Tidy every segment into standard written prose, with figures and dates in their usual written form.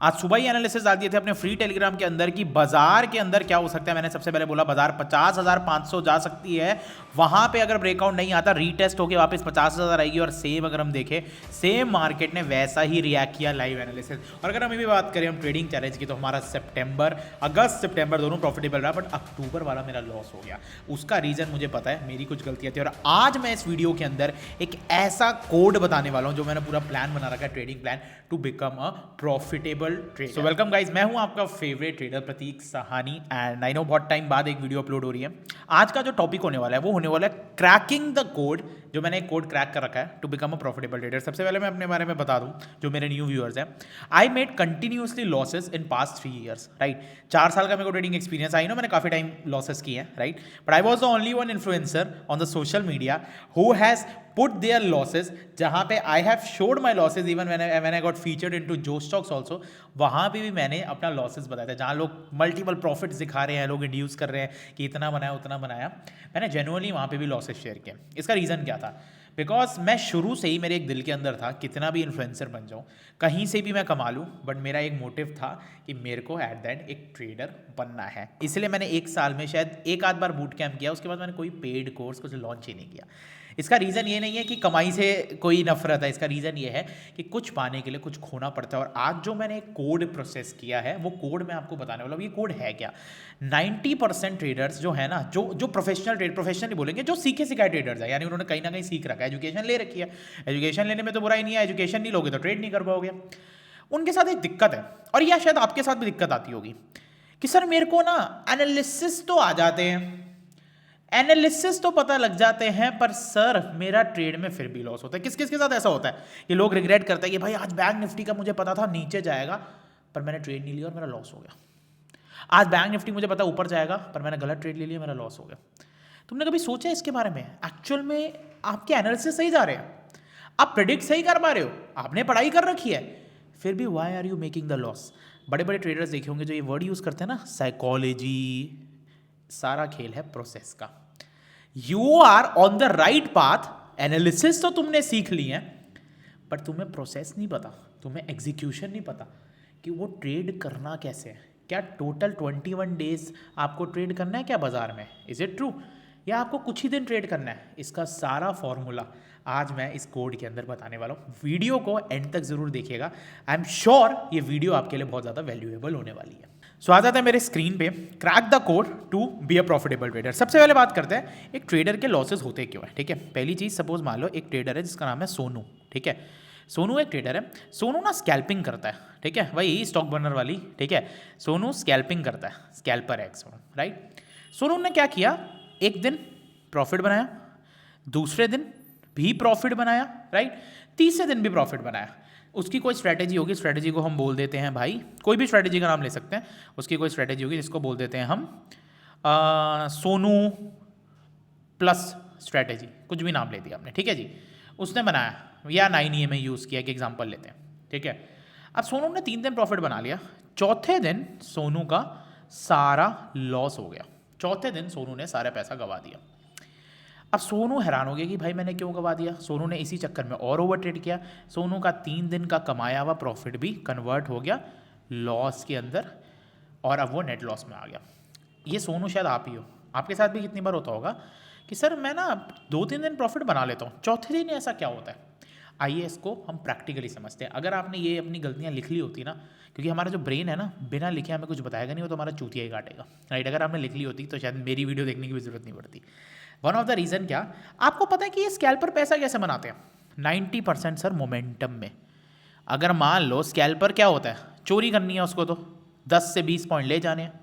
आज सुबह ही एनालिसिस डाल दिए थे अपने फ्री टेलीग्राम के अंदर कि बाजार के अंदर क्या हो सकता है। मैंने सबसे पहले बोला बाजार 50,500 जा सकती है, वहां पे अगर ब्रेकआउट नहीं आता रीटेस्ट होकर वापस 50,000 आएगी। और सेम अगर हम देखें, सेम मार्केट ने वैसा ही रिएक्ट किया लाइव एनालिसिस। और अगर हम ये भी बात करें हम ट्रेडिंग चैलेंज की, तो हमारा अगस्त सितंबर दोनों प्रॉफिटेबल रहा, बट अक्टूबर वाला मेरा लॉस हो गया। उसका रीजन मुझे पता है, मेरी कुछ गलतियां थी। और आज मैं इस वीडियो के अंदर एक ऐसा कोड बताने वाला हूं जो मैंने पूरा प्लान बना रखा है, trading plan to become a profitable trader. So welcome guys, मैं हूं आपका favourite trader Pratik Sahani, and I know बहुत टाइम बाद एक वीडियो अपलोड हो रही है। आज का जो टॉपिक होने वाला है वो होने वाला है क्रैकिंग द कोड, जो मैंने एक कोड क्रैक कर रखा है to become a profitable trader. सबसे पहले मैं अपने बारे में बता दूं, जो मेरे न्यू व्यूअर्स हैं, I made continuously losses in past 3 years, right. 4 साल का मेरे को ट्रेडिंग एक्सपीरियंस, आई नो मैंने काफी टाइम लॉसेस किए हैं, right. But I was the only one influencer on the social media who has put their losses, जहां पे I have showed my losses even when I got featured into Joe Stocks also, वहां पे भी मैंने अपना losses बताया था। जहां लोग मल्टीपल प्रॉफिट्स दिखा रहे हैं, लोग इंड्यूस कर रहे हैं कि इतना बनाया उतना बनाया, मैंने जेन्युइनली वहां पे भी लॉसेस शेयर किए। इसका रीज़न क्या था? बिकॉज मैं शुरू से ही मेरे एक दिल के अंदर था कितना भी इन्फ्लुएंसर बन जाऊँ, कहीं से भी मैं कमा लूँ, बट मेरा एक मोटिव था कि मेरे को एट द एंड एक ट्रेडर बनना है। इसलिए मैंने 1 साल में शायद एक आध बार बूट कैंप किया, उसके बाद मैंने कोई पेड कोर्स कुछ लॉन्च ही नहीं किया। इसका रीज़न ये नहीं है कि कमाई से कोई नफरत है, इसका रीज़न ये है कि कुछ पाने के लिए कुछ खोना पड़ता है। और आज जो मैंने एक कोड प्रोसेस किया है, वो कोड मैं आपको बताने वाला हूँ। ये कोड है क्या? 90% ट्रेडर्स जो है ना, जो प्रोफेशनल नहीं बोलेंगे, जो सीखे सिखाए ट्रेडर्स है, यानी उन्होंने कहीं ना कहीं सीख रखा है, एजुकेशन ले रखी है। एजुकेशन लेने में तो बुराई नहीं है, एजुकेशन नहीं लोगे तो ट्रेड नहीं कर पाओगे। उनके साथ एक दिक्कत है, और यह शायद आपके साथ भी दिक्कत आती होगी कि सर मेरे को ना एनालिसिस तो आ जाते हैं, एनालिसिस तो पता लग जाते हैं, पर सर मेरा ट्रेड में फिर भी लॉस होता है। किस किस के साथ ऐसा होता है कि लोग रिग्रेट करते हैं कि भाई आज बैंक निफ्टी का मुझे पता था नीचे जाएगा, पर मैंने ट्रेड नहीं लिया और मेरा लॉस हो गया। आज बैंक निफ्टी मुझे पता ऊपर जाएगा, पर मैंने गलत ट्रेड ले लिया, मेरा लॉस हो गया। तुमने कभी सोचा इसके बारे में? एक्चुअल में आपके एनालिसिस सही जा रहे हैं, आप प्रेडिक्ट सही कर पा रहे हो, आपने पढ़ाई कर रखी है, फिर भी why are you making the loss? बड़े बड़े ट्रेडर्स देखे होंगे जो ये वर्ड यूज करते हैं ना, साइकोलॉजी, सारा खेल है प्रोसेस का। You are on the right path, analysis तो तुमने सीख ली है, पर तुम्हें प्रोसेस नहीं पता, तुम्हें एग्जीक्यूशन नहीं पता कि वो ट्रेड करना कैसे है। क्या टोटल 21 डेज आपको ट्रेड करना है क्या बाजार में? Is it true? या आपको कुछ ही दिन ट्रेड करना है? इसका सारा फॉर्मूला आज मैं इस कोड के अंदर बताने वाला हूँ। वीडियो को एंड तक जरूर देखिएगा, आई एम श्योर ये वीडियो आपके लिए बहुत ज़्यादा वैल्यूएबल होने वाली है। सो आ जाता है मेरे स्क्रीन पे, crack the code to be a profitable trader. सबसे पहले बात करते हैं एक ट्रेडर के लॉसेस होते क्यों है, ठीक है। पहली चीज़, सपोज मान लो एक ट्रेडर है जिसका नाम है सोनू, ठीक है। सोनू एक ट्रेडर है, सोनू ना स्कैल्पिंग करता है, ठीक है, वही स्टॉक बर्नर वाली, ठीक है। सोनू स्कैल्पिंग करता है, स्कैल्पर है सोनू, राइट। सोनू ने क्या किया, एक दिन प्रॉफिट बनाया, दूसरे दिन भी प्रॉफिट बनाया, राइट, तीसरे दिन भी प्रॉफिट बनाया। उसकी कोई स्ट्रैटेजी होगी, स्ट्रैटेजी को हम बोल देते हैं भाई, कोई भी स्ट्रैटेजी का नाम ले सकते हैं, उसकी कोई स्ट्रैटेजी होगी जिसको बोल देते हैं हम सोनू प्लस स्ट्रैटेजी, कुछ भी नाम ले दिया आपने, ठीक है जी। उसने बनाया या 9 EMA यूज़ किया, एक एग्जांपल लेते हैं, ठीक है। अब सोनू ने 3 दिन प्रॉफिट बना लिया, चौथे दिन सोनू का सारा लॉस हो गया, चौथे दिन सोनू ने सारा पैसा गंवा दिया। अब सोनू हैरान हो गया कि भाई मैंने क्यों गंवा दिया। सोनू ने इसी चक्कर में और ओवर ट्रेड किया, सोनू का 3 दिन का कमाया हुआ प्रॉफिट भी कन्वर्ट हो गया लॉस के अंदर, और अब वो नेट लॉस में आ गया। ये सोनू शायद आप ही हो, आपके साथ भी कितनी बार होता होगा कि सर मैं ना 2-3 दिन प्रॉफिट बना लेता हूँ, चौथे दिन ऐसा क्या होता है। आइए इसको हम प्रैक्टिकली समझते हैं। अगर आपने ये अपनी गलतियाँ लिख ली होती ना, क्योंकि हमारा जो ब्रेन है ना, बिना लिखे हमें कुछ बताएगा नहीं, वो तो हमारा चूतिया ही काटेगा, राइट। अगर आपने लिख ली होती तो शायद मेरी वीडियो देखने की भी जरूरत नहीं पड़ती। वन ऑफ द रीज़न क्या, आपको पता है कि ये स्कैल्पर पैसा कैसे बनाते हैं? 90% सर मोमेंटम में। अगर मान लो स्कैल्पर क्या होता है, चोरी करनी है उसको, तो 10 से 20 पॉइंट ले जाने हैं।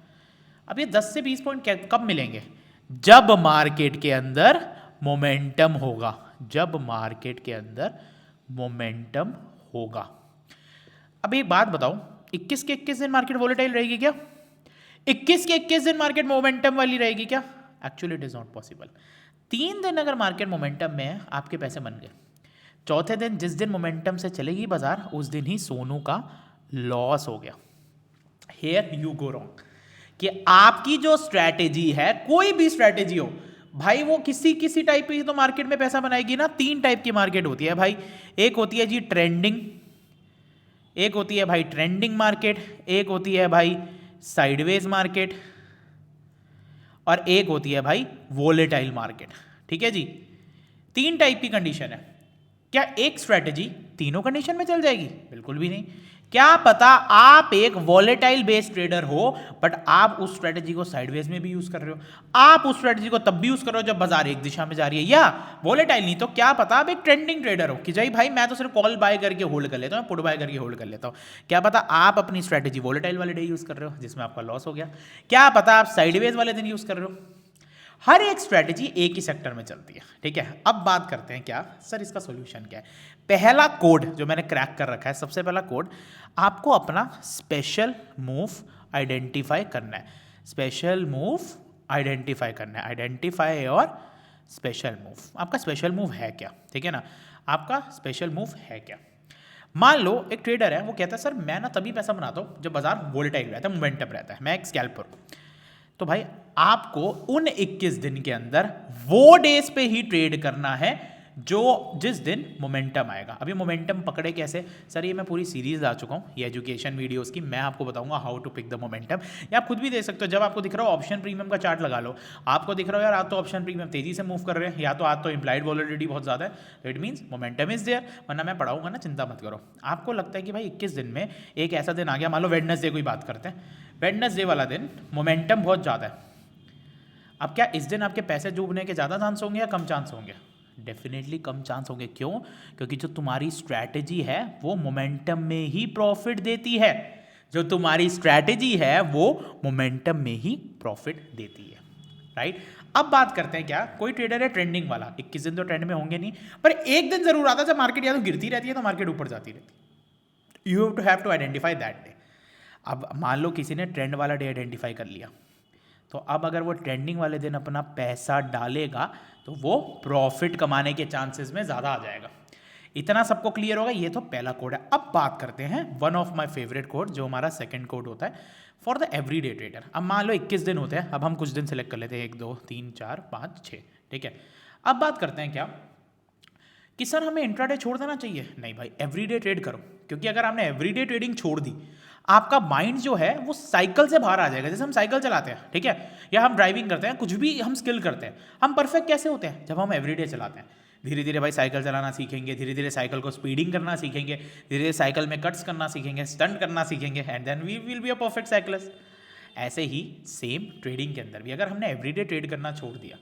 अब ये 10 से 20 पॉइंट कब मिलेंगे? जब मार्केट के अंदर मोमेंटम होगा, जब मार्केट के अंदर मोमेंटम होगा। अब एक बात बताओ, 21 के 21 दिन मार्केट वोलेटाइल रहेगी क्या? 21 के 21 दिन मार्केट मोमेंटम वाली रहेगी क्या? Actually it is not possible. 3 दिन अगर मार्केट मोमेंटम में है, आपके पैसे बन गए। चौथे दिन जिस दिन मोमेंटम से चलेगी बाजार, उस दिन ही सोनू का लॉस हो गया। हेयर यू गो रॉन्ग कि आपकी जो स्ट्रैटेजी है, कोई भी स्ट्रैटेजी हो भाई, वो किसी टाइप की तो मार्केट में पैसा बनाएगी ना। 3 टाइप की मार्केट होती है भाई, एक होती है जी ट्रेंडिंग, एक होती है भाई ट्रेंडिंग मार्केट, एक होती है भाई साइडवेज मार्केट, और एक होती है भाई वोलेटाइल मार्केट। ठीक है जी, 3 टाइप की कंडीशन है। क्या एक स्ट्रेटजी तीनों कंडीशन में चल जाएगी? बिल्कुल भी नहीं। क्या पता आप एक वॉलेटाइल बेस्ड ट्रेडर हो बट आप उस स्ट्रेटजी को साइडवेज में भी यूज कर रहे हो, आप उस स्ट्रेटजी को तब भी यूज कर रहे हो जब बाजार एक दिशा में जा रही है, या वॉलेटाइल नहीं तो क्या पता आप एक ट्रेंडिंग ट्रेडर हो कि भाई मैं तो सिर्फ कॉल बाय करके होल्ड कर लेता हूँ, पुट बाय करके होल्ड कर लेता हूँ। क्या पता आप अपनी स्ट्रेटजी वॉलेटाइल वाले डे यूज कर रहे हो जिसमें आपका लॉस हो गया, क्या पता आप साइडवेज वाले दिन यूज कर रहे हो। हर एक स्ट्रेटजी एक ही सेक्टर में चलती है। ठीक है, अब बात करते हैं क्या सर इसका सॉल्यूशन क्या है। पहला कोड जो मैंने क्रैक कर रखा है, सबसे पहला कोड, आपको अपना स्पेशल मूव आइडेंटिफाई करना है। स्पेशल मूव आइडेंटिफाई करना है, आइडेंटिफाई और स्पेशल मूव। आपका स्पेशल मूव है क्या? ठीक है ना, आपका स्पेशल मूव है क्या? मान लो एक ट्रेडर है, वो कहता है सर मैं ना तभी पैसा बनाता हूँ जब बाजार वोलेटाइल रहता है, मोमेंटम रहता है, मैं एक स्कैल्पर हूँ। तो भाई आपको उन 21 दिन के अंदर वो डेज पे ही ट्रेड करना है जो जिस दिन मोमेंटम आएगा। अभी मोमेंटम पकड़े कैसे सर, ये मैं पूरी सीरीज ला चुका हूँ, ये एजुकेशन वीडियोस की, मैं आपको बताऊंगा how to pick the momentum. या आप खुद भी देख सकते हो, जब आपको दिख रहा हो ऑप्शन प्रीमियम का चार्ट लगा लो, आपको दिख रहा हो यार आज तो ऑप्शन प्रीमियम तेजी से मूव कर रहे हैं, या तो आज तो इम्प्लाइड वॉलेटिलिटी बहुत ज़्यादा है, तो it means momentum is there. वरना मैं पढ़ाऊंगा ना, चिंता मत करो। आपको लगता है कि भाई 21 दिन में एक ऐसा दिन आ गया, मान लो वेडनेसडे को ही बात करते हैं, वेडनेसडे वाला दिन मोमेंटम बहुत ज़्यादा है। अब क्या इस दिन आपके पैसे डूबने के ज़्यादा चांस होंगे या कम चांस होंगे? डेफिनेटली कम चांस होंगे। क्यों? क्योंकि जो तुम्हारी स्ट्रैटेजी है वो मोमेंटम में ही प्रॉफिट देती है। जो तुम्हारी स्ट्रैटेजी है वो मोमेंटम में ही प्रॉफिट देती है, राइट? अब बात करते हैं क्या, कोई ट्रेडर है ट्रेंडिंग वाला, 21 दिन तो ट्रेंड में होंगे नहीं, पर एक दिन जरूर आता है जब मार्केट या तो गिरती रहती है तो मार्केट ऊपर जाती रहती है। You have to identify that day. अब मान लो किसी ने ट्रेंड वाला डे आइडेंटिफाई कर लिया, तो अब अगर वो ट्रेंडिंग वाले दिन अपना पैसा डालेगा तो वो प्रॉफिट कमाने के चांसेस में ज़्यादा आ जाएगा। इतना सबको क्लियर होगा? ये तो पहला कोड है। अब बात करते हैं one of my favourite code, जो हमारा सेकंड कोड होता है फॉर द एवरीडे ट्रेडर। अब मान लो 21 दिन होते हैं, अब हम कुछ दिन सेलेक्ट कर लेते हैं, 1 2 3 4 5 6। ठीक है, अब बात करते हैं क्या कि सर हमें इंट्राडे छोड़ देना चाहिए? नहीं भाई, एवरीडे ट्रेड करो, क्योंकि अगर आपने एवरीडे ट्रेडिंग छोड़ दी, आपका माइंड जो है वो साइकिल से बाहर आ जाएगा। जैसे हम साइकिल चलाते हैं, ठीक है, या हम ड्राइविंग करते हैं, कुछ भी हम स्किल करते हैं, हम परफेक्ट कैसे होते हैं? जब हम एवरीडे चलाते हैं। धीरे धीरे भाई साइकिल चलाना सीखेंगे, धीरे धीरे साइकिल को स्पीडिंग करना सीखेंगे, धीरे धीरे साइकिल में कट्स करना सीखेंगे, स्टंट करना सीखेंगे, and then we will be a perfect cyclist. ऐसे ही सेम ट्रेडिंग के अंदर भी अगर हमने एवरीडे ट्रेड करना छोड़ दिया,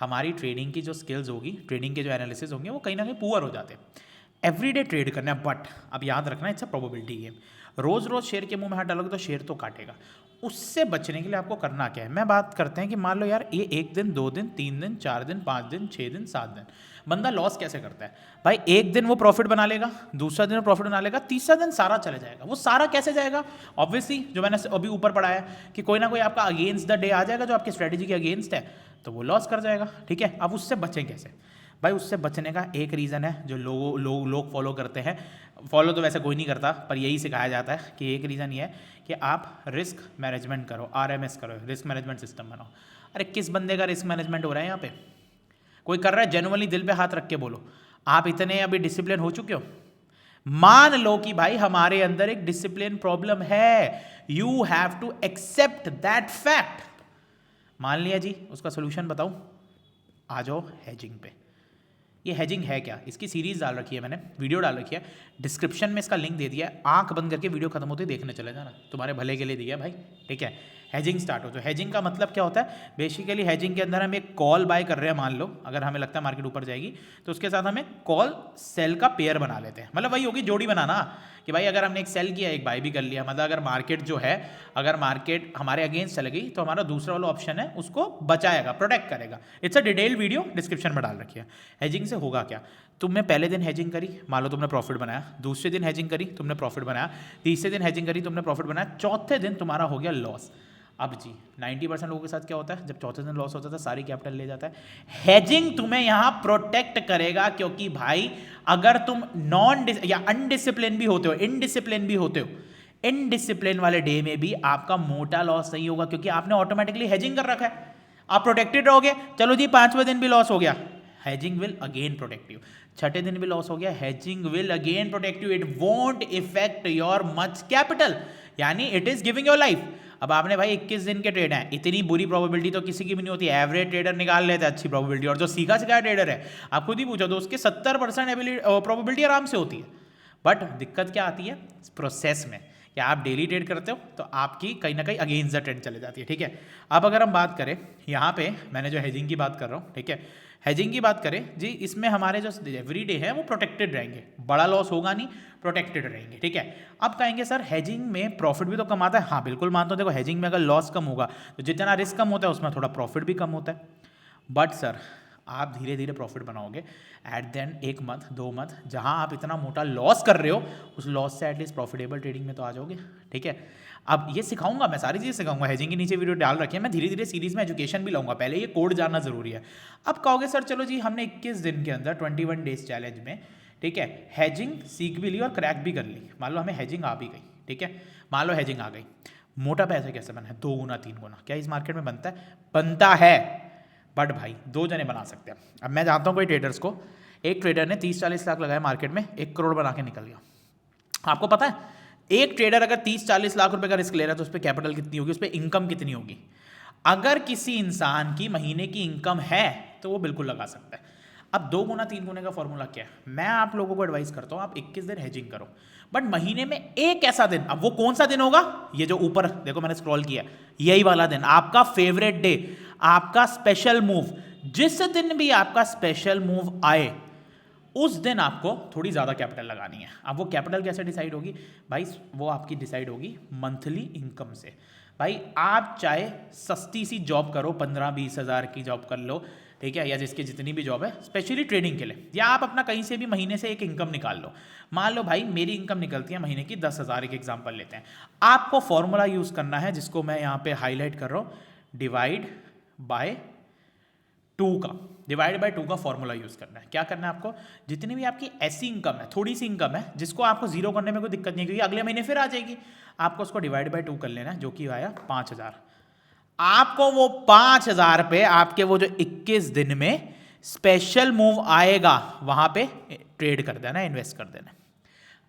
हमारी ट्रेडिंग की जो स्किल्स होगी, ट्रेडिंग के जो एनालिसिस होंगे, वो कहीं ना कहीं पुअर हो जाते हैं। एवरीडे ट्रेड करना है, बट अब याद रखना इट्स अ प्रोबेबिलिटी गेम। रोज रोज शेर के मुंह में हाथ डालोगे तो शेर तो काटेगा। उससे बचने के लिए आपको करना क्या है, मैं बात करते हैं कि मान लो यार ये 1 दिन 2 दिन 3 दिन 4 दिन 5 दिन 6 दिन 7 दिन, बंदा लॉस कैसे करता है भाई? एक दिन वो प्रॉफिट बना लेगा, दूसरा दिन प्रॉफिट बना लेगा, तीसरा दिन सारा चले जाएगा। वो सारा कैसे जाएगा? ऑब्वियसली जो मैंने अभी ऊपर पढ़ाया कि कोई ना कोई आपका अगेंस्ट द डे आ जाएगा जो आपकी स्ट्रेटेजी के अगेंस्ट है, तो वो लॉस कर जाएगा। ठीक है, अब उससे बचें कैसे भाई? उससे बचने का एक रीज़न है जो लोग फॉलो करते हैं। फॉलो तो वैसे कोई नहीं करता, पर यही सिखाया जाता है कि एक रीज़न ये है कि आप रिस्क मैनेजमेंट करो, RMS करो, रिस्क मैनेजमेंट सिस्टम बनाओ। अरे किस बंदे का रिस्क मैनेजमेंट हो रहा है यहाँ पे? कोई कर रहा है? जेन्युइनली दिल पे हाथ रख के बोलो, आप इतने अभी डिसिप्लिन हो चुके हो? मान लो कि भाई हमारे अंदर एक डिसिप्लिन प्रॉब्लम है, you have to accept that fact. मान लिया जी, उसका सोल्यूशन बताऊं? आ जाओ हेजिंग पे। ये हेजिंग है क्या? इसकी सीरीज डाल रखी है मैंने, वीडियो डाल रखी है, डिस्क्रिप्शन में इसका लिंक दे दिया है, आंख बंद करके वीडियो खत्म होते ही देखने चले जाना, तुम्हारे भले के लिए दिया भाई। ठीक है, हेजिंग स्टार्ट हो तो हेजिंग का मतलब क्या होता है? बेसिकली हेजिंग के अंदर हम एक कॉल बाय कर रहे हैं, मान लो अगर हमें लगता है मार्केट ऊपर जाएगी तो उसके साथ हमें कॉल सेल का पेयर बना लेते हैं। मतलब वही होगी जोड़ी बनाना कि भाई अगर हमने एक सेल किया एक बाय भी कर लिया, मतलब अगर मार्केट जो है, अगर मार्केट हमारे अगेंस्ट चले गई तो हमारा दूसरा वाला ऑप्शन है उसको बचाएगा, प्रोटेक्ट करेगा। It's a detail video description में डाल रखी है। हेजिंग से होगा क्या? तुमने पहले दिन हेजिंग करी, मान लो तुमने प्रॉफिट बनाया, दूसरे दिन हेजिंग करी तुमने प्रॉफिट बनाया, तीसरे दिन हेजिंग करी तुमने प्रॉफिट बनाया, चौथे दिन तुम्हारा हो गया लॉस। अब जी 90% लोगों के साथ क्या होता है? जब चौथे दिन लॉस होता है सारी कैपिटल ले जाता है। हेजिंग तुम्हें यहां प्रोटेक्ट करेगा, क्योंकि भाई अगर तुम नॉन या अनडिसिप्लिन भी होते हो, इनडिसिप्लिन भी होते हो, इनडिसिप्लिन वाले डे में भी आपका मोटा लॉस नहीं होगा, क्योंकि आपने ऑटोमेटिकली हेजिंग कर रखा है। आप प्रोटेक्टेड रहोगे। चलो जी 5वें दिन भी लॉस हो गया, hedging will again protect you. छठे दिन भी लॉस हो गया, hedging will again protect you, it won't affect your much capital, यानी it is giving your life. अब आपने भाई 21 दिन के ट्रेड हैं, इतनी बुरी प्रोबेबिलिटी तो किसी की भी नहीं होती, एवरेज ट्रेडर निकाल लेते हैं अच्छी प्रोबेबिलिटी, और जो सीखा सिखाया ट्रेडर है आप खुद ही पूछो तो उसके 70% प्रोबेबिलिटी आराम से होती है। बट दिक्कत क्या आती है प्रोसेस में, या आप डेली ट्रेड करते हो तो आपकी कहीं ना कहीं अगेंस्ट द ट्रेंड चले जाती है, ठीक है। अब अगर हम बात करें यहाँ पे, मैंने जो हेजिंग की बात कर रहा हूँ, ठीक है, हेजिंग की बात करें जी, इसमें हमारे जो एवरी डे है वो प्रोटेक्टेड रहेंगे, बड़ा लॉस होगा नहीं, प्रोटेक्टेड रहेंगे, ठीक है। अब कहेंगे सर हेजिंग में प्रॉफिट भी तो कम आता है, हाँ बिल्कुल मानता हूँ, देखो हेजिंग में अगर लॉस कम होगा तो जितना रिस्क कम होता है उसमें थोड़ा प्रॉफिट भी कम होता है, बट सर आप धीरे धीरे प्रॉफिट बनाओगे, एट देन 1 मंथ 2 मंथ जहां आप इतना मोटा लॉस कर रहे हो उस लॉस से एटलीस्ट प्रॉफिटेबल ट्रेडिंग में तो आ जाओगे, ठीक है। अब ये सिखाऊंगा मैं, सारी चीज़ें सिखाऊंगा, हेजिंग के नीचे वीडियो डाल रखी है, मैं धीरे धीरे सीरीज में एजुकेशन भी लाऊंगा, पहले ये कोड जानना जरूरी है। अब कहोगे सर चलो जी हमने 21 दिन के अंदर 21 डेज चैलेंज में, ठीक है, हेजिंग सीख भी ली और क्रैक भी कर ली, मान लो हमें हेजिंग आ भी गई, ठीक है, मान लो हेजिंग आ गई, मोटा पैसा कैसे बना है 2 गुना 3 गुना, क्या इस मार्केट में बनता है? बनता है, बट भाई 2 जने बना सकते हैं। अब मैं जानता हूँ कोई ट्रेडर्स को, एक ट्रेडर ने 30-40 लाख लगाए मार्केट में, 1 करोड़ बना के निकल गया। आपको पता है एक ट्रेडर अगर 30-40 लाख रुपए का रिस्क ले रहा है तो उस पर कैपिटल कितनी होगी, उस पर इनकम कितनी होगी? अगर किसी इंसान की महीने की इनकम है तो वो बिल्कुल लगा सकता है। अब 2 गुना 3 गुने का फॉर्मूला क्या है? मैं आप लोगों को एडवाइस करता हूँ आप 21 दिन हेजिंग करो, बट महीने में एक ऐसा दिन, अब वो कौन सा दिन होगा? ये जो ऊपर देखो मैंने स्क्रॉल किया, यही वाला दिन, आपका फेवरेट डे, आपका स्पेशल मूव। जिस दिन भी आपका स्पेशल मूव आए उस दिन आपको थोड़ी ज़्यादा कैपिटल लगानी है। अब वो कैपिटल कैसे डिसाइड होगी भाई? वो आपकी डिसाइड होगी मंथली इनकम से। भाई आप चाहे सस्ती सी जॉब करो, 15-20 हज़ार की जॉब कर लो, ठीक है, या जिसकी जितनी भी जॉब है स्पेशली ट्रेडिंग के लिए, या आप अपना कहीं से भी महीने से एक इनकम निकाल लो। मान लो भाई मेरी इनकम निकलती है महीने की 10,000, एक एग्जांपल लेते हैं। आपको फॉर्मूला यूज़ करना है जिसको मैं यहाँ पे हाईलाइट कर रहा हूँ, डिवाइड बाय 2 का, डिवाइड बाय 2 का फॉर्मूला यूज़ करना है। क्या करना है आपको? जितनी भी आपकी ऐसी इनकम है, थोड़ी सी इनकम है जिसको आपको जीरो करने में कोई दिक्कत नहीं, क्योंकि अगले महीने फिर आ जाएगी, आपको उसको डिवाइड बाय 2 कर लेना है, जो कि आया 5,000। आपको वो 5,000 पे आपके वो जो 21 दिन में स्पेशल मूव आएगा वहां पे ट्रेड कर देना, इन्वेस्ट कर देना।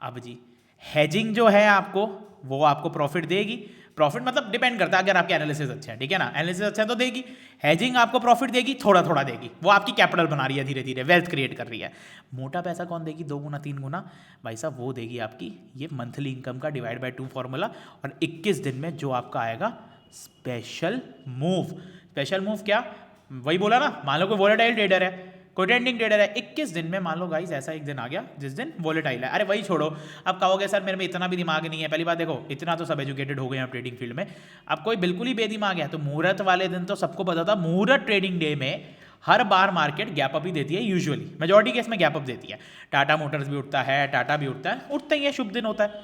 अब जी हेजिंग जो है आपको, वो आपको प्रॉफिट देगी। प्रॉफिट मतलब डिपेंड करता है, अगर आपके एनालिसिस अच्छे हैं, ठीक है ना, एनालिसिस अच्छा है तो देगी। हेजिंग आपको प्रॉफिट देगी, थोड़ा थोड़ा देगी, वो आपकी कैपिटल बना रही है, धीरे धीरे वेल्थ क्रिएट कर रही है। मोटा पैसा कौन देगी? 2 गुना 3 गुना भाई साहब, वो देगी आपकी ये मंथली इनकम का डिवाइड बाय 2 फॉर्मूला, और 21 दिन में जो आपका आएगा स्पेशल मूव। स्पेशल मूव क्या? वही बोला ना, मान लो कोई वोलेटाइल ट्रेडर है, कोई ट्रेंडिंग ट्रेडर है, 21 दिन में मान लो गाइस ऐसा एक दिन आ गया जिस दिन वोलेटाइल है, अरे वही छोड़ो, अब कहोगे सर मेरे में इतना भी दिमाग नहीं है। पहली बात देखो, इतना तो सब एजुकेटेड हो गए हैं ट्रेडिंग फील्ड में, अब कोई बिल्कुल ही बेदिमाग है तो मुहूर्त वाले दिन तो सबको पता था, मुहूर्त ट्रेडिंग डे में हर बार मार्केट गैप अप ही देती है, यूजुअली मेजॉरिटी केस में गैप अप देती है। टाटा मोटर्स भी उठता है, टाटा भी उठता है, उठते ही है, शुभ दिन होता है।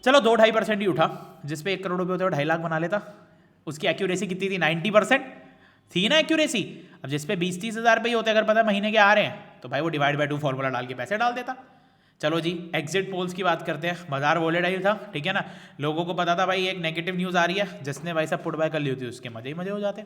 चलो 2-2.5% ही उठा, जिसपे 1 करोड़ रुपये होते हैं 2.5 लाख बना लेता। उसकी एक्यूरेसी कितनी थी? 90% थी ना एक्यूरेसी। अब जिस पे 20-30 हज़ार रुपये होते अगर पता महीने के आ रहे हैं तो भाई वो डिवाइड बाय 2 फॉर्मूला डाल के पैसे डाल देता। चलो जी एग्जिट पोल्स की बात करते हैं। बाजार वोलेटाइल था, ठीक है ना, लोगों को पता था भाई एक नेगेटिव न्यूज़ आ रही है, जिसने भाई सब पुट बाय कर ली होती है उसके मजे ही मजे हो जाते।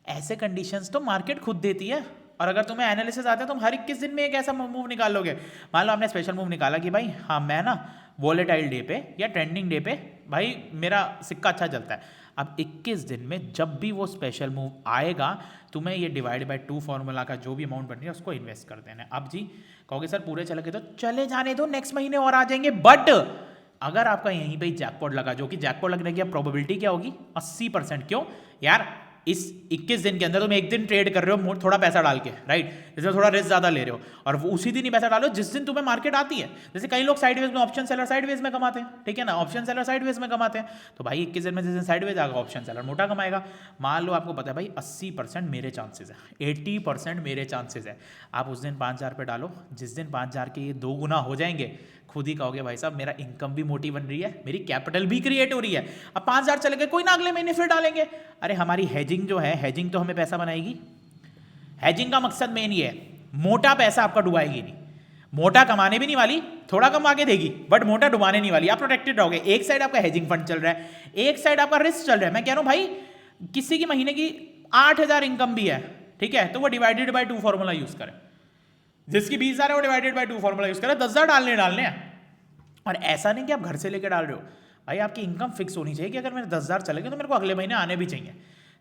ऐसे कंडीशंस तो मार्केट खुद देती है, और अगर तुम्हें एनालिसिस आता है तुम हर 21 दिन में एक ऐसा मूव निकाल लोगे। मान लो आपने स्पेशल मूव निकाला कि भाई हाँ मैं ना वोलेटाइल डे पे या ट्रेंडिंग डे पे भाई मेरा सिक्का अच्छा चलता है। अब 21 दिन में जब भी वो स्पेशल मूव आएगा तुम्हें ये डिवाइड बाय 2 फॉर्मूला का जो भी अमाउंट बन रही है उसको इन्वेस्ट कर देना है। अब जी कहोगे सर पूरे चले गए तो चले जाने दो, नेक्स्ट महीने और आ जाएंगे, बट अगर आपका यहीं पे जैकपॉट लगा, जो कि जैकपॉट लगने की प्रोबेबिलिटी क्या होगी? 80%। क्यों यार? इस 21 दिन के अंदर तुम एक दिन ट्रेड कर रहे हो थोड़ा पैसा डाल के, राइट, जिसमें थोड़ा रिस्क ज्यादा ले रहे हो, और वो उसी दिन ही पैसा डालो जिस दिन तुम्हें मार्केट आती है। जैसे कई लोग साइडवेज में, ऑप्शन सेलर साइडवेज में कमाते हैं, ठीक है ना, ऑप्शन सेलर साइडवेज में कमाते हैं, तो भाई 21 दिन में जिस दिन साइडवेज आएगा ऑप्शन सेलर मोटा कमाएगा। मान लो आपको पता है भाई 80% मेरे चांसेस है, 80% मेरे चांसेस है, आप उस दिन 5,000 रुपये डालो, जिस दिन 5,000 के ये 2 गुना हो जाएंगे खुद ही कहोगे भाई साहब मेरा इनकम भी मोटी बन रही है, मेरी कैपिटल भी क्रिएट हो रही है। अब 5,000 चले गए, कोई ना अगले महीने फिर डालेंगे। अरे हमारी हेजिंग जो है, हेजिंग तो हमें पैसा बनाएगी। हेजिंग का मकसद मेन ये है, मोटा पैसा आपका डुबाएगी नहीं, मोटा कमाने भी नहीं वाली, थोड़ा कमा के देगी बट मोटा डुबाने नहीं वाली। आप प्रोटेक्टेड रहोगे। एक साइड आपका हेजिंग फंड चल रहा है, एक साइड आपका रिस्क चल रहा है। मैं कह रहा हूं भाई किसी की महीने की 8,000 इनकम भी है, ठीक है, तो वो डिवाइडेड बाय 2 फॉर्मूला यूज करें। जिसकी 20,000 है वो डिवाइडेड बाय 2 फॉर्मूला यूज करें। 10,000 डालने हैं। और ऐसा नहीं कि आप घर से लेकर डाल रहे हो भाई, आपकी इनकम फिक्स होनी चाहिए कि अगर मेरे 10,000 चले गए तो मेरे को अगले महीने आने भी चाहिए।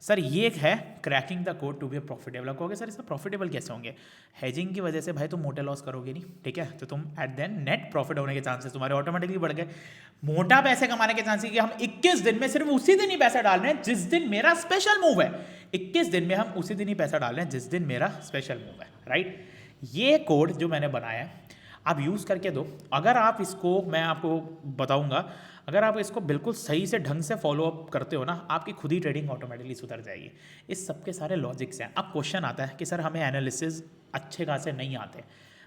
सर ये एक है cracking the code to be profitable. आप कहोगे सर इसमें प्रॉफिटेबल कैसे होंगे? हेजिंग की वजह से भाई तुम मोटे लॉस करोगे नहीं, ठीक है, तो तुम एट देन नेट प्रॉफिट होने के चांसेस तुम्हारे ऑटोमेटिकली बढ़ गए। मोटा पैसे कमाने के चांसेस कि हम 21 दिन में सिर्फ उसी दिन ही पैसा डाल रहे हैं जिस दिन मेरा स्पेशल मूव है। 21 दिन में हम उसी दिन ही पैसा डाल रहे हैं जिस दिन मेरा स्पेशल मूव है, राइट। ये कोड जो मैंने बनाया है आप यूज़ करके दो। अगर आप इसको, मैं आपको बताऊंगा, अगर आप इसको बिल्कुल सही से ढंग से फॉलो अप करते हो ना, आपकी खुद ही ट्रेडिंग ऑटोमेटिकली सुधर जाएगी। इस सब के सारे लॉजिक्स हैं। अब क्वेश्चन आता है कि सर हमें एनालिसिस अच्छे खासे नहीं आते।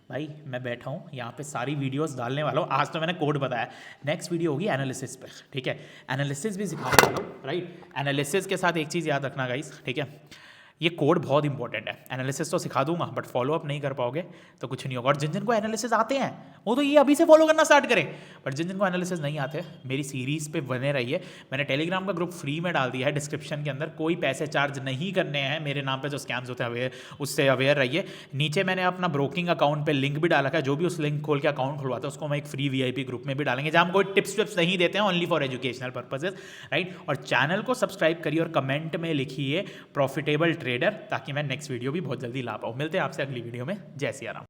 भाई मैं बैठा हूँ यहाँ पे सारी वीडियोस डालने वाला हूँ। आज तो मैंने कोड बताया, नेक्स्ट वीडियो होगी एनालिसिस पे, ठीक है, एनालिसिस भी सिखाने वाला हूँ, राइट। एनालिसिस के साथ एक चीज़ याद रखना गाइस, ठीक है, ये कोड बहुत इंपॉर्टेंट है। एनालिसिस तो सिखा दूंगा बट फॉलो अप नहीं कर पाओगे तो कुछ नहीं होगा। और जिन जिनको एनालिसिस आते हैं वो तो ये अभी से फॉलो करना स्टार्ट करें, बट जिन जिनको एनालिसिस नहीं आते मेरी सीरीज़ पे बने रहिए। मैंने टेलीग्राम का ग्रुप फ्री में डाल दिया है डिस्क्रिप्शन के अंदर, कोई पैसे चार्ज नहीं करने हैं मेरे नाम पे जो स्कैम्स होते हैं अवेयर, उससे अवेयर रहिए। नीचे मैंने अपना ब्रोकिंग अकाउंट पे लिंक भी डाला है, जो भी उस लिंक खोल के अकाउंट खुलवाता है उसको मैं एक फ्री VIP ग्रुप में भी डालेंगे जहाँ हम कोई टिप्स विप्स नहीं देते हैं, only for educational purposes, right. और चैनल को सब्सक्राइब करिए और कमेंट में लिखिए प्रॉफिटेबल ट्रेडर, ताकि मैं नेक्स्ट वीडियो भी बहुत जल्दी ला पाऊँ। मिलते हैं आपसे अगली वीडियो में। जय सिया राम।